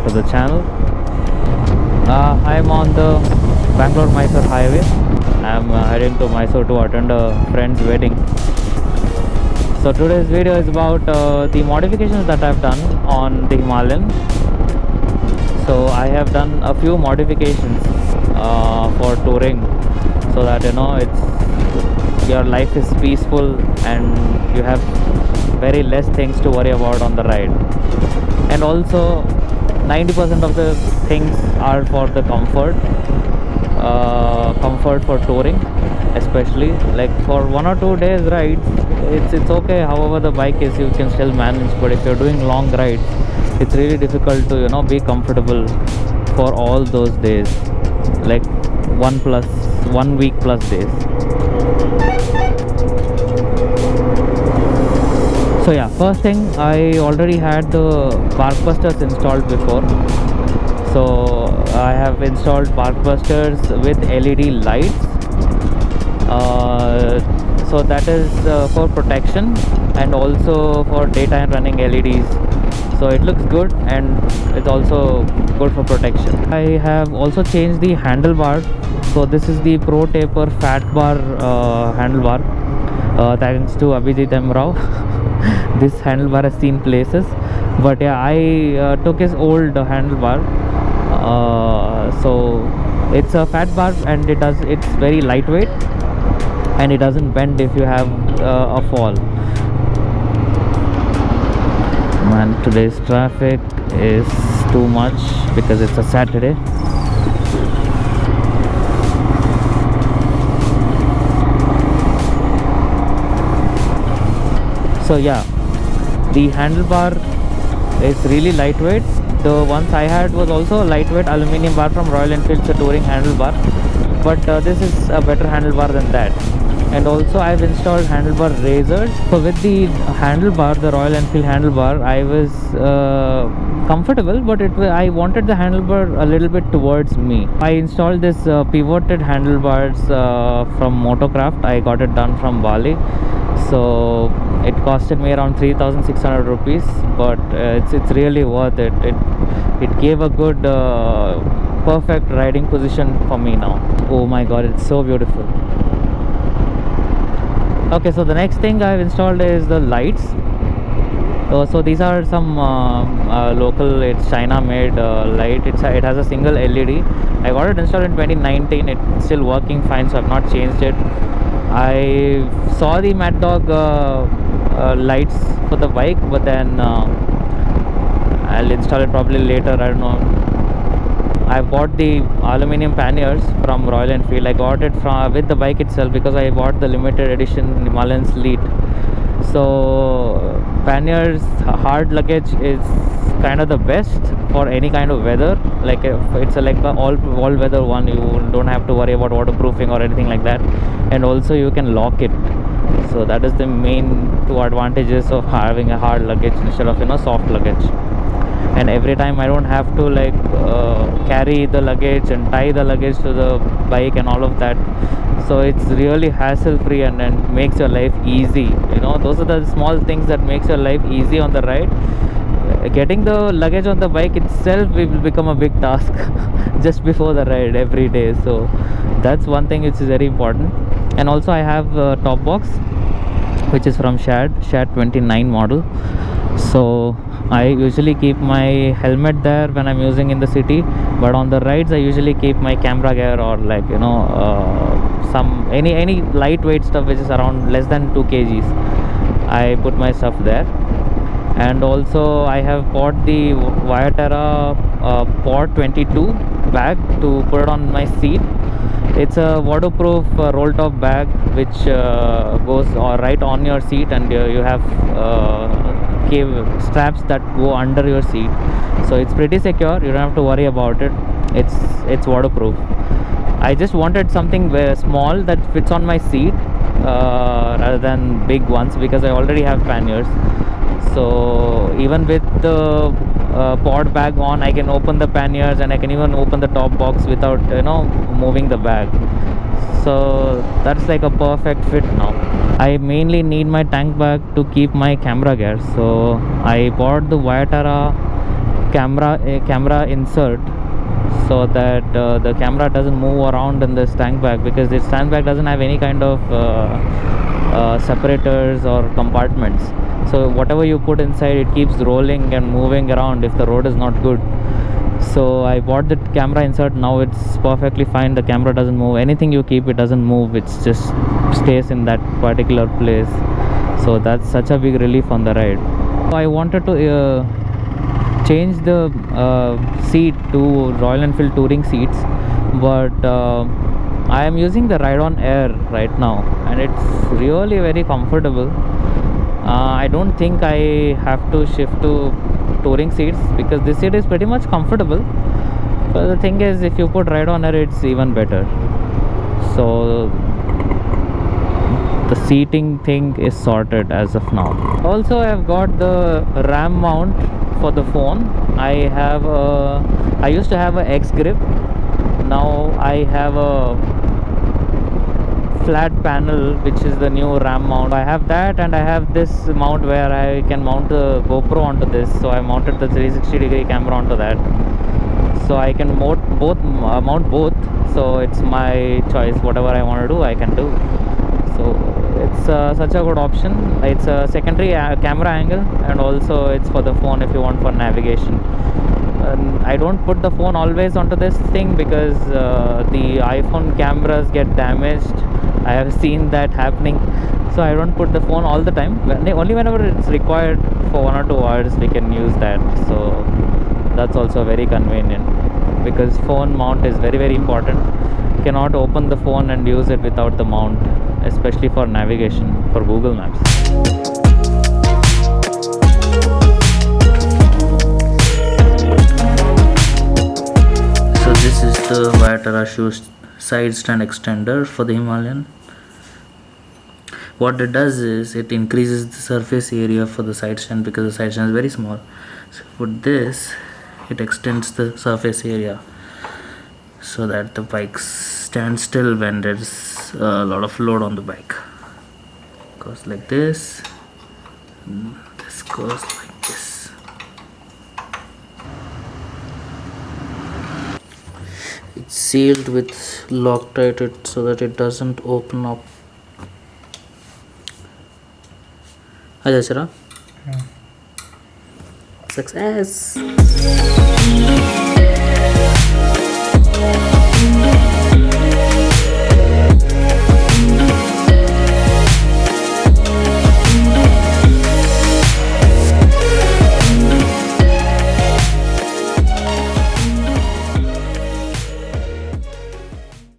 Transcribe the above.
to the channel. I'm on the Bangalore-Mysore highway. I'm heading to Mysore to attend a friend's wedding. So today's video is about the modifications that I've done on the Himalayan. So I have done a few modifications for touring, so that your life is peaceful and you have very less things to worry about on the ride. And also 90% of the things are for the comfort for touring, especially like for 1 or 2 days rides it's okay. However, the bike is, you can still manage, but if you're doing long rides, it's really difficult to be comfortable for all those days, like 1 week plus days. So yeah, first thing, I already had the BarkBusters installed before. So I have installed BarkBusters with LED lights. So that is for protection and also for daytime running LEDs. So it looks good and it's also good for protection. I have also changed the handlebar. So this is the Pro Taper Fat Bar handlebar. Thanks to Abhijit M. Rao. This handlebar has seen places, but yeah, I took his old handlebar. So it's a fat bar and it's very lightweight and it doesn't bend if you have a fall. Man, today's traffic is too much because it's a Saturday. So yeah, the handlebar is really lightweight. The ones I had was also a lightweight aluminium bar from Royal Enfield, touring handlebar, but this is a better handlebar than that. And also I've installed handlebar razors. So with the handlebar, the Royal Enfield handlebar, I was comfortable, but I wanted the handlebar a little bit towards me. I installed this pivoted handlebars from Motocraft. I got it done from Bali. So it costed me around 3,600 rupees, but it's really worth it. It gave a good perfect riding position for me now. Oh my god, it's so beautiful. Okay, so the next thing I've installed is the lights. So these are some local, it's China made light. It has a single LED. I got it installed in 2019. It's still working fine, so I've not changed it. I saw the Mad Dog lights for the bike, but then I'll install it probably later, I don't know. I bought the aluminium panniers from Royal Enfield. I got it with the bike itself because I bought the limited edition Himalayan Sleet. So panniers, hard luggage is kind of the best for any kind of weather. Like it's like a all weather one. You don't have to worry about waterproofing or anything like that, and also you can lock it. So that is the main two advantages of having a hard luggage instead of soft luggage. And every time I don't have to carry the luggage and tie the luggage to the bike and all of that. So it's really hassle free and makes your life easy. Those are the small things that makes your life easy on the ride. Getting the luggage on the bike itself will become a big task just before the ride every day. So that's one thing which is very important. And also I have a top box which is from Shad 29 model. So I usually keep my helmet there when I'm using in the city, but on the rides I usually keep my camera gear or some any lightweight stuff which is around less than 2 kgs. I put my stuff there. And also I have bought the Vyaterra Pod 22 bag to put it on my seat. It's a waterproof roll top bag which goes right on your seat, and you have straps that go under your seat. So it's pretty secure, you don't have to worry about it. It's waterproof. I just wanted something very small that fits on my seat rather than big ones, because I already have panniers. So even with the pod bag on, I can open the panniers and I can even open the top box without moving the bag. So that's like a perfect fit now. I mainly need my tank bag to keep my camera gear, so I bought the Vyaterra camera insert, so that the camera doesn't move around in this tank bag, because this tank bag doesn't have any kind of separators or compartments. So whatever you put inside, it keeps rolling and moving around if the road is not good. So I bought the camera insert. Now it's perfectly fine. The camera doesn't move. Anything you keep, it doesn't move. It just stays in that particular place. So that's such a big relief on the ride. I wanted to change the seat to Royal Enfield touring seats, but I am using the Ride On Air right now, and it's really very comfortable. I don't think I have to shift to touring seats, because this seat is pretty much comfortable. But the thing is, if you put Ride On Air, it's even better. So the seating thing is sorted as of now. Also, I've got the RAM mount for the phone. I used to have a X grip. Now I have a flat panel, which is the new RAM mount. I have that, and I have this mount where I can mount the GoPro onto this. So I mounted the 360-degree camera onto that, so I can mount both. So it's my choice. Whatever I want to do, I can do. So it's such a good option. It's a secondary camera angle, and also it's for the phone if you want for navigation. I don't put the phone always onto this thing, because the iPhone cameras get damaged. I have seen that happening. So I don't put the phone all the time. Only whenever it's required for 1 or 2 hours, we can use that. So that's also very convenient, because phone mount is very, very important. You cannot open the phone and use it without the mount, especially for navigation, for Google Maps. So this is the Viterra shoe side stand extender for the Himalayan. What it does is it increases the surface area for the side stand, because the side stand is very small. So with this, it extends the surface area so that the bike stands still when there's a lot of load on the bike. Goes like this, and this goes like this. It's sealed with Loctite so that it doesn't open up. Aja Chara? Success!